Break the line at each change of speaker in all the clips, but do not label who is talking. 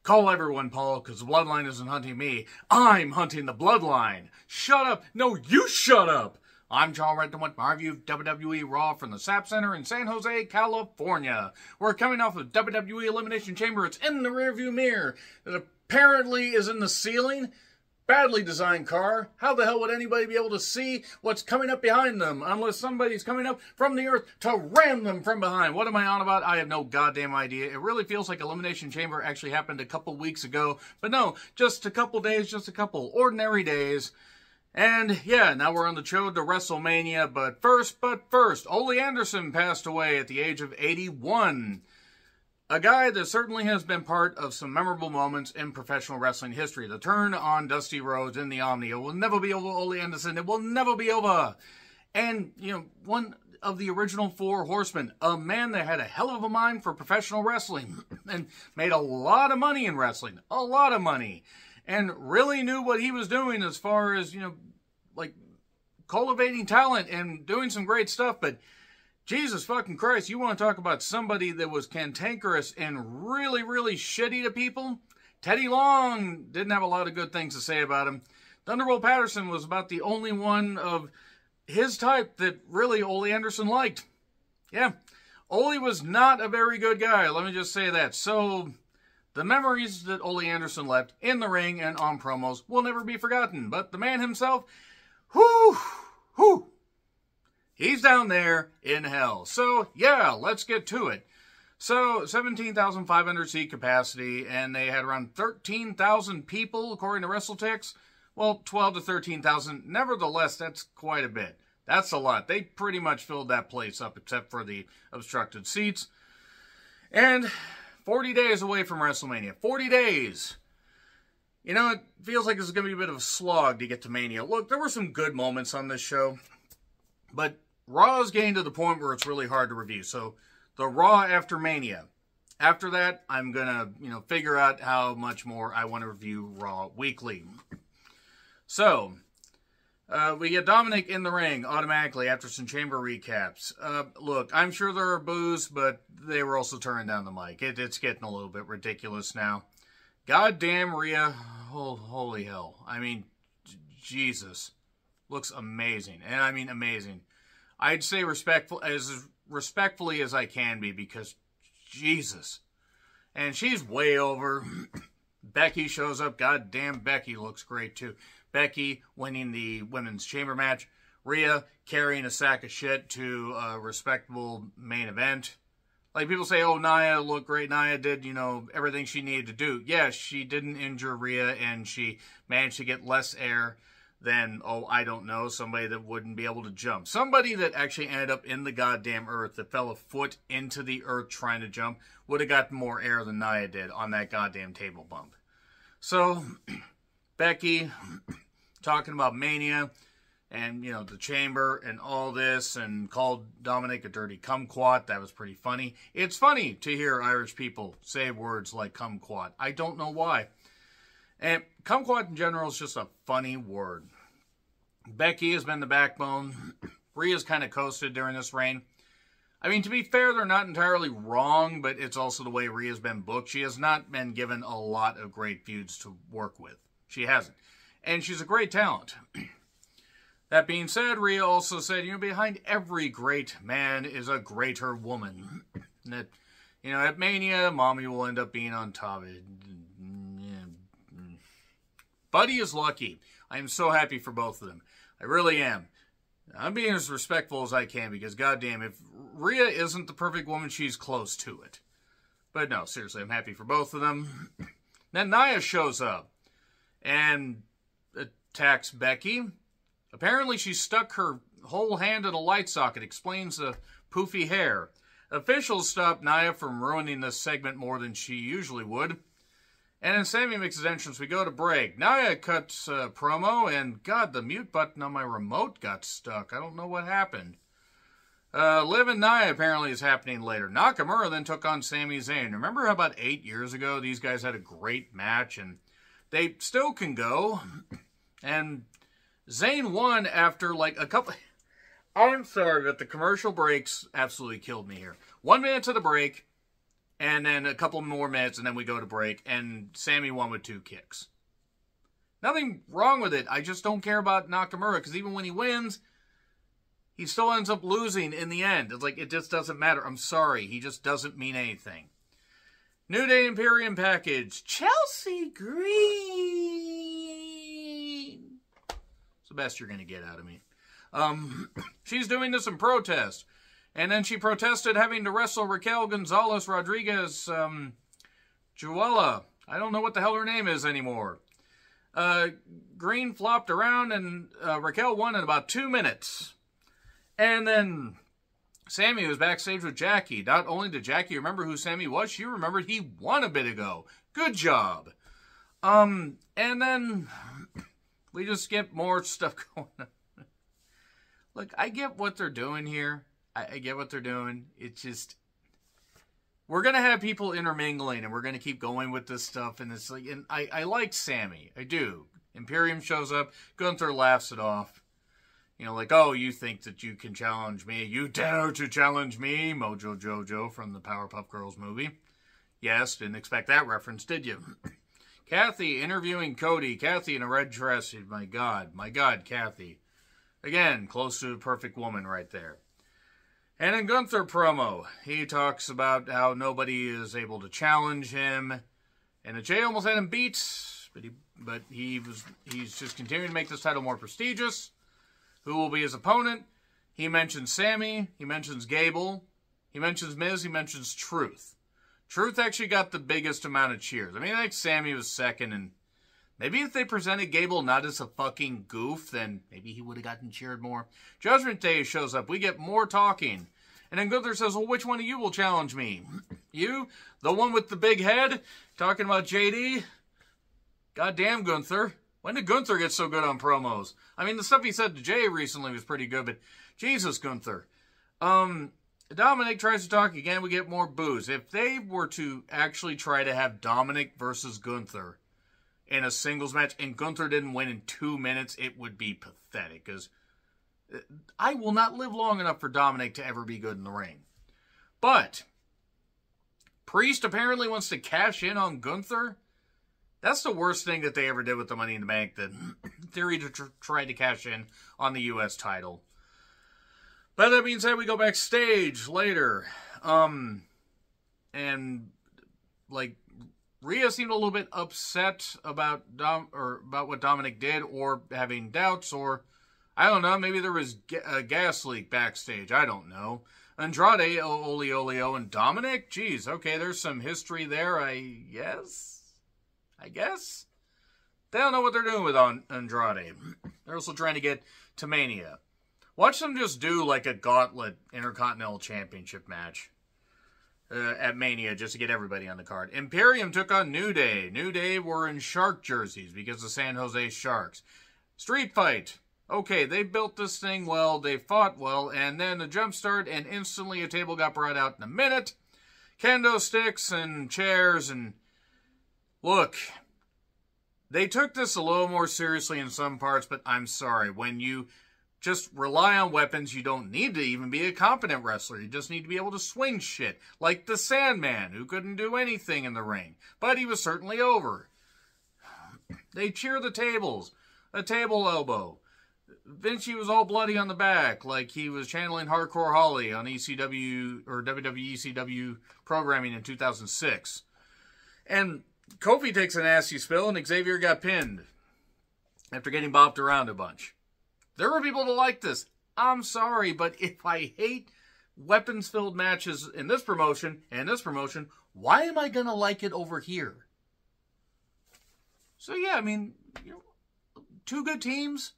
Call everyone, Paul, because the bloodline isn't hunting me. I'm hunting the bloodline. Shut up. No, you shut up. I'm John Redden with my review of WWE Raw from the SAP Center in San Jose, California. We're coming off of WWE Elimination Chamber. It's in the rearview mirror. It apparently is in the ceiling. Badly designed car. How the hell would anybody be able to see what's coming up behind them unless somebody's coming up from the earth to ram them from behind? What am I on about? I have no goddamn idea. It really feels like Elimination Chamber actually happened a couple weeks ago. But no, just a couple days, just a couple ordinary days. And yeah, now we're on the road to WrestleMania. But first, Ole Anderson passed away at the age of 81. A guy that certainly has been part of some memorable moments in professional wrestling history. The turn on Dusty Rhodes in the Omni. It will never be over, Ole Anderson. It will never be over. And, you know, one of the original four horsemen. A man that had a hell of a mind for professional wrestling. And made a lot of money in wrestling. A lot of money. And really knew what he was doing as far as, you know, like cultivating talent and doing some great stuff. But Jesus fucking Christ, you want to talk about somebody that was cantankerous and really, really shitty to people? Teddy Long didn't have a lot of good things to say about him. Thunderbolt Patterson was about the only one of his type that really Ole Anderson liked. Yeah, Ole was not a very good guy, let me just say that. So, the memories that Ole Anderson left in the ring and on promos will never be forgotten. But the man himself, whew, he's down there in hell. So, yeah, let's get to it. So, 17,500 seat capacity, and they had around 13,000 people, according to WrestleTix. Well, 12 to 13,000. Nevertheless, that's quite a bit. That's a lot. They pretty much filled that place up, except for the obstructed seats. And 40 days away from WrestleMania. 40 days. You know, it feels like this is going to be a bit of a slog to get to Mania. Look, there were some good moments on this show, but Raw is getting to the point where it's really hard to review. So, the Raw after Mania. After that, I'm going to, you know, figure out how much more I want to review Raw weekly. So, we get Dominic in the ring automatically after some chamber recaps. Look, I'm sure there are boos, but they were also turning down the mic. It's getting a little bit ridiculous now. Goddamn Rhea. Oh, holy hell. I mean, Jesus. Looks amazing. And I mean amazing. I'd say as respectfully as I can be, because Jesus. And she's way over. Becky shows up. Goddamn, Becky looks great too. Becky winning the women's chamber match. Rhea carrying a sack of shit to a respectable main event. Like people say, oh, Nia looked great. Nia did, you know, everything she needed to do. Yes, she didn't injure Rhea, and she managed to get less air than, oh, I don't know, somebody that wouldn't be able to jump. Somebody that actually ended up in the goddamn earth, that fell a foot into the earth trying to jump, would have gotten more air than Nia did on that goddamn table bump. So, Becky talking about Mania and, you know, the chamber and all this, and called Dominic a dirty kumquat. That was pretty funny. It's funny to hear Irish people say words like kumquat. I don't know why. And kumquat in general is just a funny word. Becky has been the backbone. Rhea's kind of coasted during this reign. I mean, to be fair, they're not entirely wrong, but it's also the way Rhea's been booked. She has not been given a lot of great feuds to work with. She hasn't. And she's a great talent. That being said, Rhea also said, you know, behind every great man is a greater woman. And that, you know, at Mania, Mommy will end up being on top of it. Buddy is lucky. I am so happy for both of them. I really am. I'm being as respectful as I can, because goddamn, if Rhea isn't the perfect woman, she's close to it. But no, seriously, I'm happy for both of them. Then Nia shows up and attacks Becky. Apparently she stuck her whole hand in a light socket. Explains the poofy hair. Officials stopped Nia from ruining this segment more than she usually would. And then Sammy makes his entrance. We go to break. Nia cuts a promo, and God, the mute button on my remote got stuck. I don't know what happened. Liv and Nia apparently is happening later. Nakamura then took on Sami Zayn. Remember how about 8 years ago these guys had a great match, and they still can go. And Zayn won after like a couple... I'm sorry, but the commercial breaks absolutely killed me here. 1 minute to the break, And then a couple more minutes, and then we go to break, and Sammy won with 2 kicks. Nothing wrong with it. I just don't care about Nakamura, because even when he wins, he still ends up losing in the end. It's like, it just doesn't matter. I'm sorry. He just doesn't mean anything. New Day Imperium package. Chelsea Green. It's the best you're going to get out of me. She's doing this in protest. And then she protested having to wrestle Raquel Gonzalez Rodriguez Juela. I don't know what the hell her name is anymore. Green flopped around, and Raquel won in about 2 minutes. And then Sammy was backstage with Jackie. Not only did Jackie remember who Sammy was, she remembered he won a bit ago. Good job. And then we just get more stuff going on. Look, I get what they're doing here. I get what they're doing. It's just, we're going to have people intermingling, and we're going to keep going with this stuff. And it's like, and I like Sammy. I do. Imperium shows up. Gunther laughs it off. You know, like, oh, you think that you can challenge me? You dare to challenge me? Mojo Jojo from the Powerpuff Girls movie. Yes, didn't expect that reference, did you? Kathy interviewing Cody. Kathy in a red dress. My God, Kathy. Again, close to a perfect woman right there. And in Gunther promo, he talks about how nobody is able to challenge him. And the Jay almost had him beat, but he's just continuing to make this title more prestigious. Who will be his opponent? He mentions Sammy, he mentions Gable, he mentions Miz, he mentions Truth. Truth actually got the biggest amount of cheers. I mean, I think Sammy was second, and maybe if they presented Gable not as a fucking goof, then maybe he would have gotten cheered more. Judgment Day shows up. We get more talking. And then Gunther says, well, which one of you will challenge me? You? The one with the big head? Talking about JD? Goddamn, Gunther. When did Gunther get so good on promos? I mean, the stuff he said to Jay recently was pretty good, but Jesus, Gunther. Dominic tries to talk again. We get more boos. If they were to actually try to have Dominic versus Gunther in a singles match, and Gunther didn't win in 2 minutes, it would be pathetic. Because I will not live long enough for Dominic to ever be good in the ring. But Priest apparently wants to cash in on Gunther. That's the worst thing that they ever did with the Money in the Bank. The theory to try to cash in on the U.S. title. But that being said, we go backstage later. And, like, Rhea seemed a little bit upset about what Dominic did, or having doubts, or I don't know, maybe there was a gas leak backstage. I don't know. Andrade, Olio, and Dominic? Jeez, okay, there's some history there, I guess. They don't know what they're doing with Andrade. They're also trying to get to Mania. Watch them just do like a gauntlet Intercontinental Championship match at Mania just to get everybody on the card. Imperium took on New Day. New Day were in shark jerseys because of San Jose Sharks. Street fight. Okay, they built this thing well, they fought well, and then a jump start, and instantly a table got brought out in a minute. Kendo sticks and chairs, and look, they took this a little more seriously in some parts, but I'm sorry. When you just rely on weapons, you don't need to even be a competent wrestler. You just need to be able to swing shit. Like the Sandman, who couldn't do anything in the ring, but he was certainly over. They cheer the tables. A table elbow. Vinci was all bloody on the back, like he was channeling Hardcore Holly on ECW or WWE ECW programming in 2006. And Kofi takes a nasty spill, and Xavier got pinned after getting bopped around a bunch. There were people that like this. I'm sorry, but if I hate weapons-filled matches in this promotion and this promotion, why am I going to like it over here? So yeah, I mean, you know, two good teams.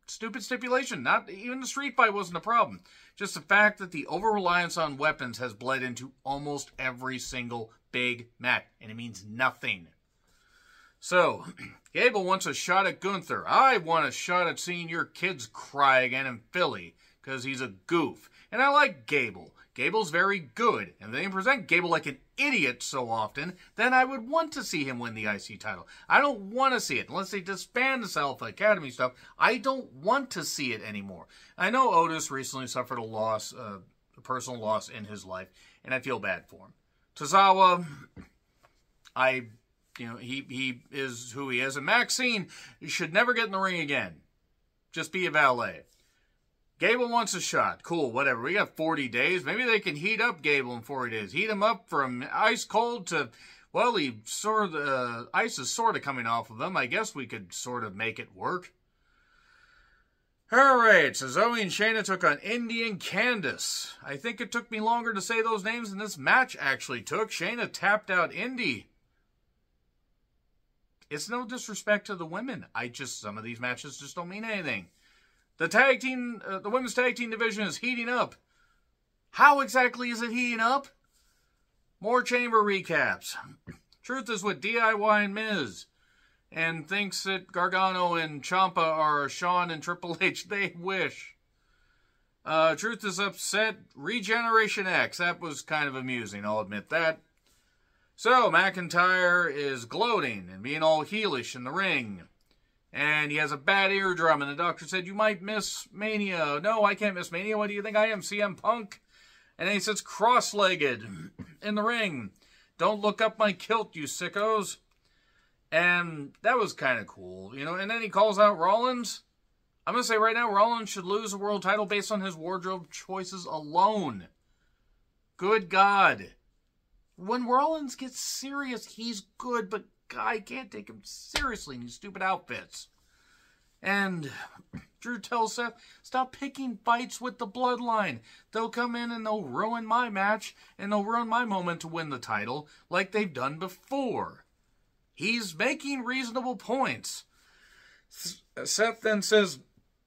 Stupid stipulation. Not even the street fight wasn't a problem. Just the fact that the over-reliance on weapons has bled into almost every single big match, and it means nothing. So, Gable wants a shot at Gunther. I want a shot at seeing your kids cry again in Philly, because he's a goof. And I like Gable. Gable's very good. And if they present Gable like an idiot so often, then I would want to see him win the IC title. I don't want to see it. Unless they disband this Alpha Academy stuff, I don't want to see it anymore. I know Otis recently suffered a loss, a personal loss in his life, and I feel bad for him. Tozawa, he is who he is. And Maxine should never get in the ring again. Just be a valet. Gable wants a shot. Cool, whatever. We got 40 days. Maybe they can heat up Gable in 40 days. Heat him up from ice cold to, well, ice is sort of coming off of him. I guess we could sort of make it work. All right, so Zoe and Shayna took on Indy and Candice. I think it took me longer to say those names than this match actually took. Shayna tapped out Indy. It's no disrespect to the women. Some of these matches just don't mean anything. The women's tag team division is heating up. How exactly is it heating up? More chamber recaps. Truth is with DIY and Miz. And thinks that Gargano and Ciampa are Shawn and Triple H. They wish. Truth is upset. Regeneration X. That was kind of amusing, I'll admit that. So, McIntyre is gloating and being all heelish in the ring. And he has a bad eardrum, and the doctor said, you might miss Mania. No, I can't miss Mania. What do you think I am, CM Punk? And then he sits cross-legged in the ring. Don't look up my kilt, you sickos. And that was kind of cool, you know. And then he calls out Rollins. I'm going to say right now, Rollins should lose a world title based on his wardrobe choices alone. Good God. When Rollins gets serious, he's good, but I can't take him seriously in these stupid outfits. And Drew tells Seth, stop picking fights with the bloodline. They'll come in and they'll ruin my match, and they'll ruin my moment to win the title like they've done before. He's making reasonable points. Seth then says,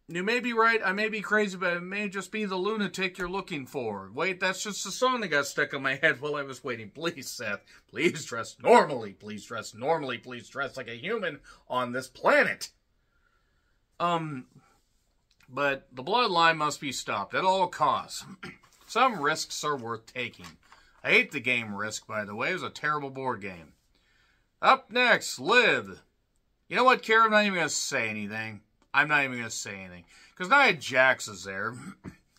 you may be right, I may be crazy, but it may just be the lunatic you're looking for. Wait, that's just the song that got stuck in my head while I was waiting. Please, Seth, please dress normally. Please dress normally. Please dress like a human on this planet. But the bloodline must be stopped at all costs. Some risks are worth taking. I hate the game Risk, by the way. It was a terrible board game. Up next, Liv. You know what, Kara? I'm not even going to say anything. I'm not even going to say anything. Because Nia Jax is there.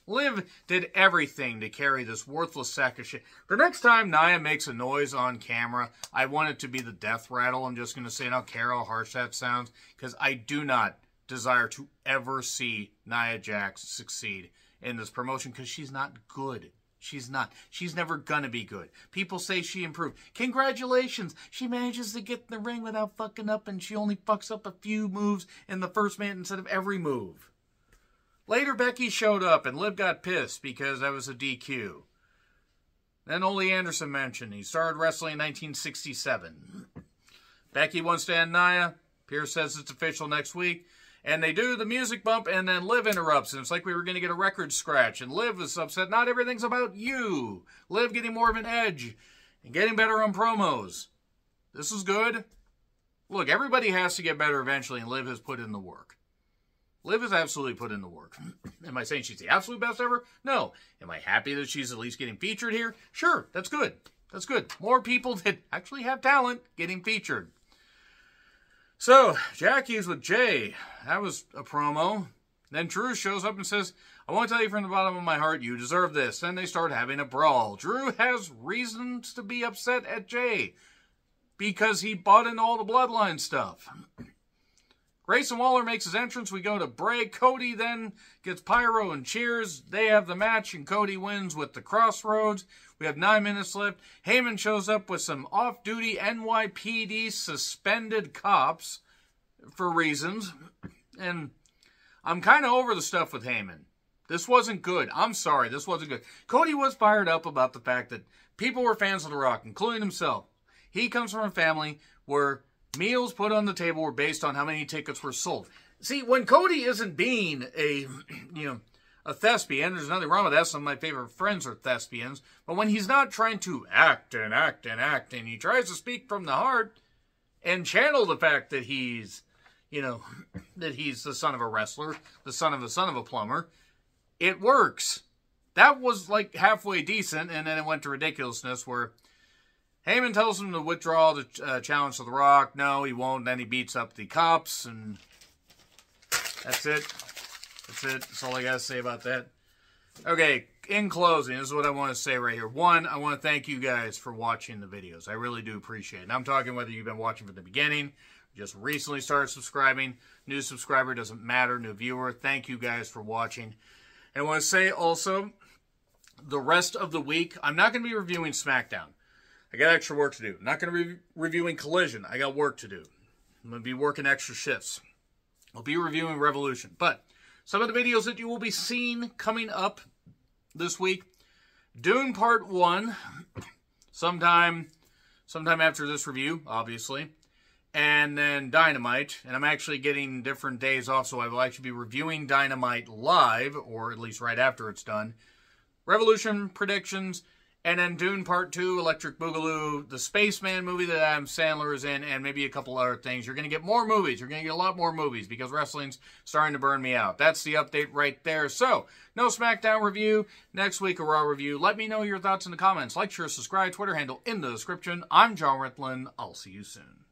Liv did everything to carry this worthless sack of shit. The next time Nia makes a noise on camera, I want it to be the death rattle. I'm just going to say, I don't care how harsh that sounds. Because I do not desire to ever see Nia Jax succeed in this promotion. Because she's not good. She's not. She's never gonna be good. People say she improved. Congratulations! She manages to get in the ring without fucking up, and she only fucks up a few moves in the first minute instead of every move. Later, Becky showed up, and Liv got pissed because that was a DQ. Then Ole Anderson mentioned he started wrestling in 1967. Becky wants to end Nia. Pierce says it's official next week. And they do the music bump, and then Liv interrupts. And it's like we were going to get a record scratch. And Liv is upset. Not everything's about you. Liv getting more of an edge and getting better on promos. This is good. Look, everybody has to get better eventually, and Liv has put in the work. Liv has absolutely put in the work. Am I saying she's the absolute best ever? No. Am I happy that she's at least getting featured here? Sure, that's good. That's good. More people that actually have talent getting featured. So, Jackie's with Jay. That was a promo. Then Drew shows up and says, I want to tell you from the bottom of my heart, you deserve this. Then they start having a brawl. Drew has reasons to be upset at Jay because he bought into all the bloodline stuff. Grayson Waller makes his entrance. We go to break. Cody then gets pyro and cheers. They have the match, and Cody wins with the Crossroads. We have 9 minutes left. Heyman shows up with some off-duty NYPD suspended cops for reasons. And I'm kind of over the stuff with Heyman. This wasn't good. I'm sorry, this wasn't good. Cody was fired up about the fact that people were fans of The Rock, including himself. He comes from a family where meals put on the table were based on how many tickets were sold. See, when Cody isn't being a thespian, there's nothing wrong with that. Some of my favorite friends are thespians. But when he's not trying to act, and he tries to speak from the heart and channel the fact that he's, that he's the son of a wrestler, the son of a plumber, it works. That was like halfway decent, and then it went to ridiculousness where Heyman tells him to withdraw the challenge to The Rock. No, he won't. Then he beats up the cops, and that's it. That's it. That's all I got to say about that. Okay, in closing, this is what I want to say right here. One, I want to thank you guys for watching the videos. I really do appreciate it. And I'm talking whether you've been watching from the beginning, just recently started subscribing, new subscriber, doesn't matter, new viewer. Thank you guys for watching. And I want to say also, the rest of the week, I'm not going to be reviewing SmackDown. I got extra work to do. I'm not going to be reviewing Collision. I got work to do. I'm going to be working extra shifts. I'll be reviewing Revolution. But some of the videos that you will be seeing coming up this week, Dune Part 1, sometime after this review, obviously, and then Dynamite, and I'm actually getting different days off, so I will actually be reviewing Dynamite live, or at least right after it's done, Revolution predictions, and then Dune Part 2, Electric Boogaloo, the Spaceman movie that Adam Sandler is in, and maybe a couple other things. You're going to get more movies. You're going to get a lot more movies because wrestling's starting to burn me out. That's the update right there. So, no SmackDown review. Next week, a Raw review. Let me know your thoughts in the comments. Like, share, subscribe, Twitter handle in the description. I'm John Ritlin. I'll see you soon.